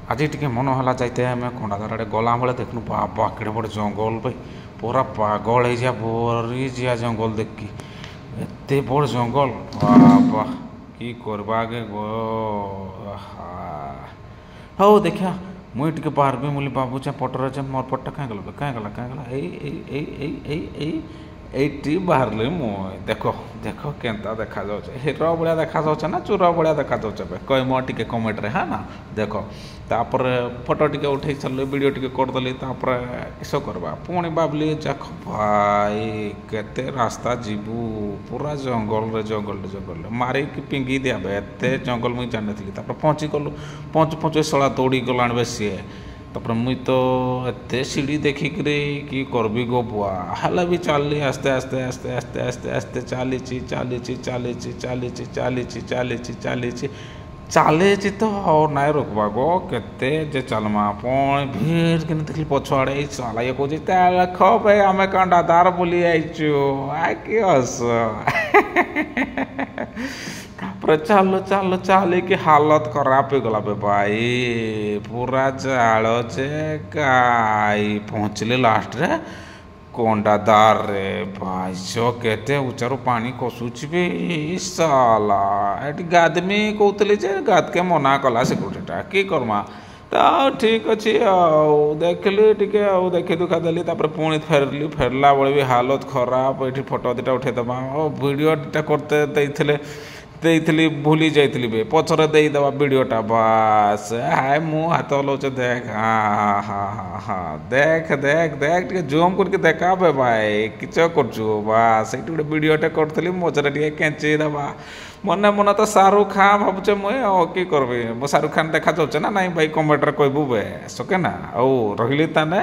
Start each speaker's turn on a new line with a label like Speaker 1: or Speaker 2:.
Speaker 1: आज टे मन है जाते आम कंडाधार आड़े गला बेले देखनु बाबा केड़े बड़े जंगल भाई पूरा पागल हो जा भरी जा जंगल देखी एत बड़ जंगल बाबा कि करवा आगे हो देखिया मुई टे बाहर मुझे भावुचे पटरे मोर पट्टा कहीं गला कहीं गला कहीं गला এইটি বাহারলি মুই দেখো দেখো কেনতা দেখা যাচ্ছে হিরো বড়িয়া দেখা যাচ্ছে না চোর বড়িয়া দেখা যাচ্ছে কইম টিকে কমেন্টরে হ্যাঁ না দেখো তারপরে ফটো টিকে উঠাই সারলি ভিডিও টিকে করদেলি তারপরে কিস করবা পুଣି ভাবলি দেখ ভাই কেতে রাস্তা ଯିବୁ পুরা জঙ্গলরে জঙ্গলরে জঙ্গলরে মারিকি পিঙ্গি দিয়াবে এতে জঙ্গল মুই জানিଥିଲି তারপরে পਹੁঁচি গলু পਹੁঁଚୁ ପਹੁঁଚୁ ଶଳା ଦୌଡ଼ି ଗଲାଣି ବେ ସିଏ तापर मुई तो एत सीढ़ी देखिक कि करबी गो बुआ हेल्ला भी चलली आस्ते आस्ते आस्ते आस्ते आस्ते आस्ते चली चली चली चली चली चली चली चली तो और नाई रोकबा गो केते जे चलमा पुणी भीड़ कि देखली पछुआड़े चला ये कौच देख भाई आम कंडाधार बुली आईचु आ कि हस चालो चालो चाली की हालत खराब हो गला बे भाई पूरा जाल जे गाई पहुँचली लास्ट रे कंडाधार रे भाई सो केते उचारू पानी कसुची भी साला एटी गादमी कहतली जे गाद के मना कला सिक्यूरीटा की करमा तो ठीक अच्छे देखली टिके देखी दुखा देली पुणी फेरली फेरला बेले भी हालत खराब ये फोटो दुटा उठेदबा वीडियो दुटा करते देइथली भूली जाइली बे पछरे देदेबा वीडियोटा बास हाय मु हाथ हलाउचे देख हाँ हाँ हाँ हाँ देख देख देख टे जूम करके देखा बे भाई किच करचु बास ये गोटे वीडियोटे करी मझे टे केंची देबा मन मन तो शाहरुख खान भावुचे मुई कि करबी मो शाहरुख खान देखा जाऊे ना नाई भाई कमेंट रे कहबू बे सके ना रही ताने।